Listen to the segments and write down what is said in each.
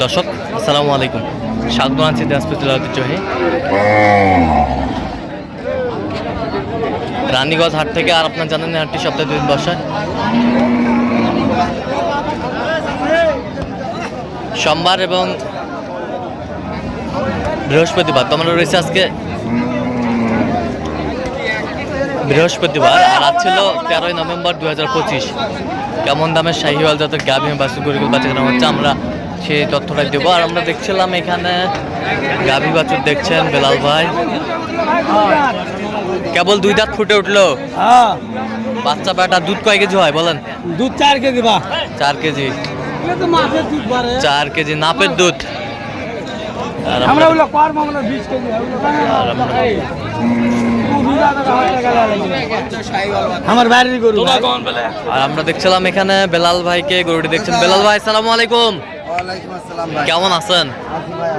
দর্শক আসসালামু আলাইকুম, স্বাগত আছি দিনাজপুর জেলার ঐতিহ্যবাহী রানীগঞ্জ হাট থেকে। আর আপনার জানেন হাটটি সপ্তাহে 2 দিন বসে, সোমবার এবং বৃহস্পতিবার। তো আমরা রয়েছে আজকে বৃহস্পতিবার, আর আজ ছিল 13ই নভেম্বর 2025। কেমন দামের শাহিওয়াল জাতের গাভী বাছুর গরুগুলো বাচ্চা কেনা হচ্ছে আমরা সেই তথ্যটা দেবো। আর আমরা দেখছিলাম এখানে গাভী বাছুর দেখছেন বেলাল ভাই, কেবল 2 দাঁত ফুটে উঠলো। বাচ্চা বেটা দুধ কয় কেজি হয় বলেন? দুধ 4 কেজি। 4 কেজি, 4 কেজি নাপের দুধ। আর আমরা বলে পার মামলা 20 কেজি আমার বাড়ির গরু। আর আমরা দেখছিলাম এখানে বেলাল ভাইকে, গরুটি দেখছেন। বেলাল ভাই আসসালামু আলাইকুম। ওয়ালাইকুম আসসালাম ভাই। কেমন আছেন?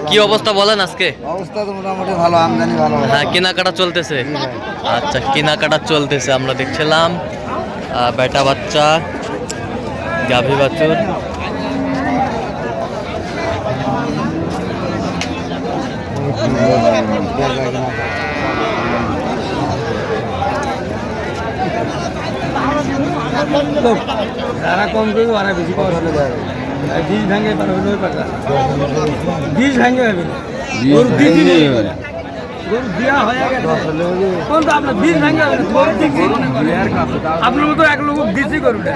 কি অবস্থা বলেন আজকে? অবস্থা তো মোটামুটি ভালো, আমদানি ভালো। হ্যাঁ, কেনাকাটা চলতেছে। আচ্ছা, কেনাকাটা চলতেছে। আমরা দেখছিলাম বেটা বাচ্চা গাভী বাছুর। যারা কম করবে ওরা বেশি পাওয়া চলে যাবে। বীজ ভাঙে পার হলে ওই পাটা বীজ ভাঙে হবে না, গরু গরু দিয়া হয়ে গেছে। কোন তো আপনার বীজ ভাঙে হবে না, গরু দিচ্ছি আপনার মতো এক লোক দিচ্ছি গরুটা।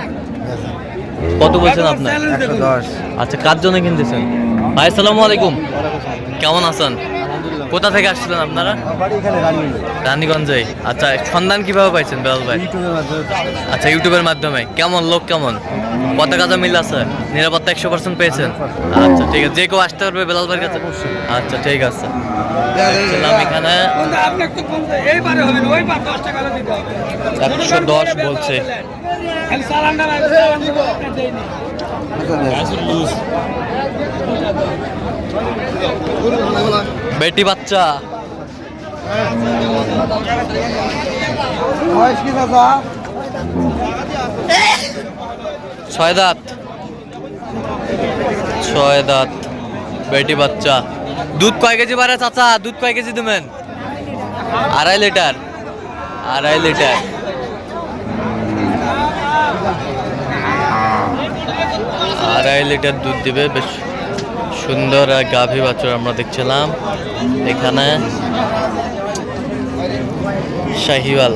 কত বলছেন আপনার? 110। আচ্ছা, কার জন্য কিনতেছেন? ভাই আসসালামু আলাইকুম, কেমন আছেন? কোথা থেকে আসছিলেন আপনারা? রানীগঞ্জে। আচ্ছা, সন্ধান কিভাবে পাইছেন বেলাল ভাই? আচ্ছা, ইউটিউবের মাধ্যমে। কেমন লোক, কেমন কত কাজা মিল আছে? নিরাপত্তা 100% পেয়েছেন? আচ্ছা ঠিক আছে, যে কেউ আসতে পারবে বেলাল ভাইয়ের কাছে? আচ্ছা ঠিক আছে। দেখছিলাম এখানে 110 বলছে। বেটি বাচ্চা ছয় দাঁত, 6 দাঁত বেটি বাচ্চা। দুধ কয় কেজি পারে চাচা? দুধ কয় কেজি দেবেন? 2.5 লিটার। 2.5 লিটার। আড়াই লিটার দুধ দিবে। বেশ সুন্দর গাভী বাছুর আমরা দেখছিলাম এখানে। শাহিওয়াল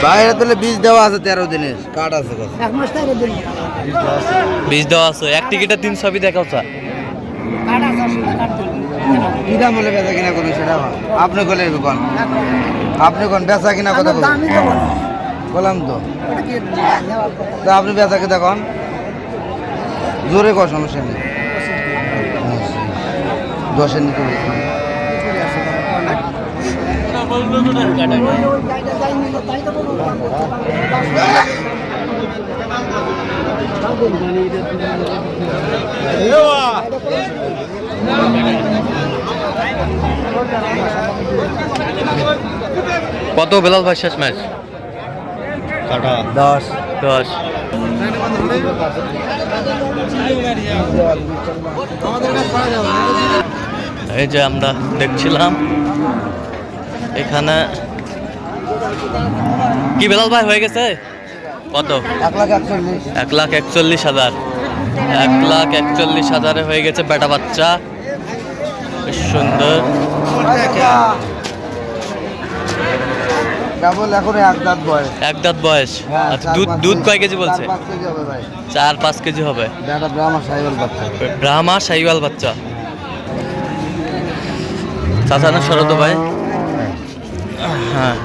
বাইরে তাহলে বীজ দেওয়া আছে 13 দিনের কার্ড আছে। বীজ দেওয়া আছে। এক টিকিটে 3 ছবি দেখাও চা। কি দাম বলে বেচা কিনা করুন সেটা আপনি বলে কোন, আপনি কোন বেচা কিনা কথা বললাম তো। তা আপনি বেচা কিনা কোন জোরে কর, সমস্যা নেই। 10-এর নিতে বলছেন। কত বেলাল ভাই শেষ ম্যাচ? 10। এই যে আমরা দেখছিলাম এখানে কি বেলাল ভাই হয়ে গেছে কত? 1,41,000। 1,41,000 হয়ে গেছে বেটা বাচ্চা। বেশ সুন্দর। কেবল এখন 1 দাঁত বয়স। 1 দাঁত বয়স। আচ্ছা, দুধ কয় কেজি বলছে? 4-5 কেজি হবে ভাই। 4-5 কেজি হবে। বেটা ব্রাহ্মা সাইওয়াল বাচ্চা। ব্রাহ্মা শাহিওয়াল বাচ্চা। চাচা না শরত ভাই? হ্যাঁ,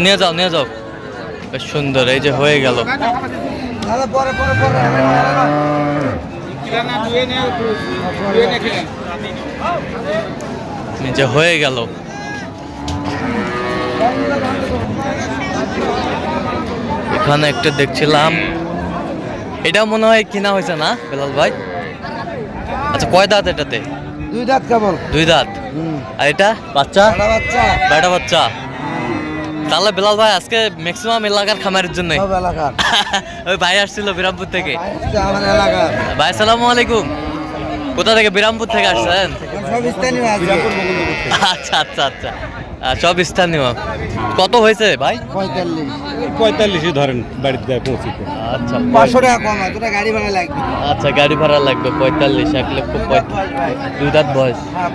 নিয়ে যাও নিয়ে যাও। বেশ সুন্দর, এই যে হয়ে গেল। নিচে হয়ে গেল। এখানে একটা দেখছিলাম, এটা মনে হয় কিনা হয়েছে না বেলাল ভাই? আচ্ছা, কয় দাঁত এটাতে? 2 দাঁত কেবল। 2 দাঁত। আর এটা বাচ্চা? বাচ্চা। বেটা বাচ্চা। তাহলে বেলাল ভাই আজকে ম্যাক্সিমাম এলাকার খামারের জন্য সব এলাকার। ওই ভাই আসছিল বিরামপুর থেকে। আমার এলাকার। ভাই আসসালামু আলাইকুম। কোথা থেকে? বিরামপুর থেকে আসছেন? সব স্থানীয় আছে। আচ্ছা আচ্ছা আচ্ছা, সব স্থানীয়। কত হয়েছে ভাই? 45 ধরেন বাড়িতে যায় পৌঁছিতে। আচ্ছা 500 টাকা কম, তোরা গাড়ি ভাড়া লাগবে। আচ্ছা, গাড়ি ভাড়া লাগবে 45, 1,35,000। 2 দাঁত বয়স। হ্যাঁ,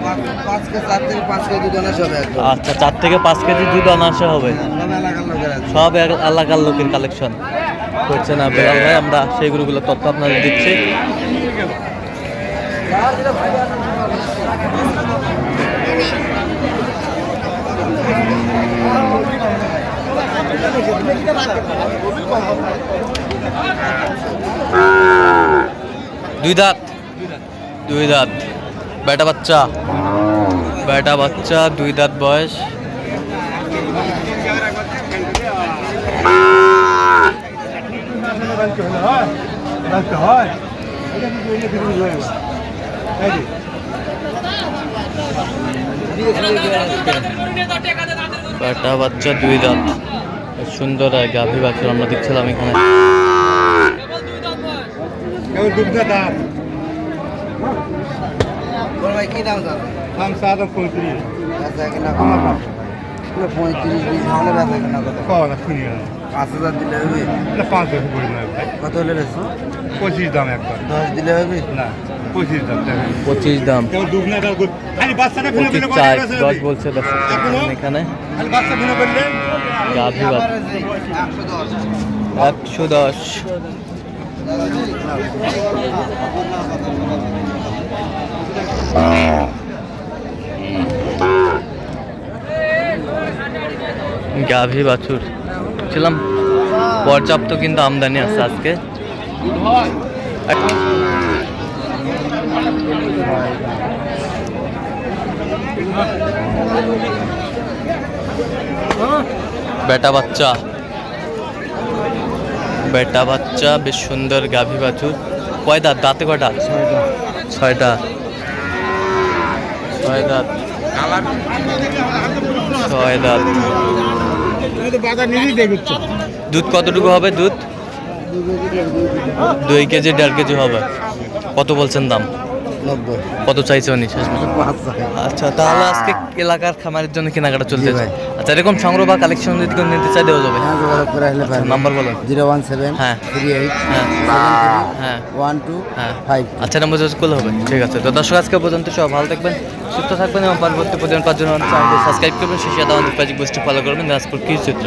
4 থেকে 5 কেজি দুধ আনা সব একদম। আচ্ছা, 4 থেকে 5 কেজি দুধ অনায়াসে হবে। সব এলাকার লোকের আছে। সব এলাকার লোকের কালেকশন করছে না বেলাল ভাই, আমরা সেই গরুগুলোর তথ্য আপনাদের দিচ্ছি। দুই দাঁত। বেটা বাচ্চা। 2 দাঁত বয়স। বেটা বাচ্চা 2 দাঁত, সুন্দর গাভী বাছুর আমরা দেখছিলাম এখানে। বড় ভাই কি দাম দাম? দাম সাদা 35। বেচা কিনা কম। 35 20 ভালো বেচা কিনা কত? কওয়া শুনি না। 5000 দিলে হবে? না 5 টাকা করে না ভাই। কত হলে বেচো? 25 দাম একবার। 10 দিলে হবে? না 25 দাম দেখেন। 25 দাম। কেউ দুধ না দাও। খালি বাচ্চাটা ফিরে 25 ফিরে চাই করে 10 বলছে দর্শক এখানে। খালি বাচ্চা ফিরে করলে গাভী বাছুর 110। গাভী বাছুর ছিলাম, পর্যাপ্ত কিন্তু আমদানি আছে আজকে। বেটা বাচ্চা বেশ সুন্দর গাভী বাছুর। কয় দাঁত? দাঁতে কয়টা? 6টা। 6 দাঁত। 6 দাঁত। বাজার নিজেই দেখছ। দুধ কতটুকু হবে? দুধ 2 কেজি 1.5 কেজি হবে। কত বলছেন দাম? 90। কত চাইছে উনি? আচ্ছা, তাহলে আজকে এলাকার খামারের জন্য কেনাকাটা চলছে। ভাই। আচ্ছা, এরকম সংগ্রহ বা কালেকশন যদি কেউ নিতে চাই দেওয়া যাবে? হ্যাঁ, যোগাযোগ করে আসলে পারবে। নাম্বার বলুন। 017 হ্যাঁ। 38 হ্যাঁ। 73 হ্যাঁ। 12 5। আচ্ছা, নাম্বার যোগ করলে হবে। ঠিক আছে, তো দর্শক আজকে পর্যন্ত সব ভালো থাকবেন, সুস্থ থাকবেন এবং পরবর্তী প্রতিদিন পাওয়ার জন্য চ্যানেলটি সাবস্ক্রাইব করবেন। শেষে আমাদের ফেসবুক পেজটি ফলো করবেন। দিনাজপুর কৃষি চিত্র।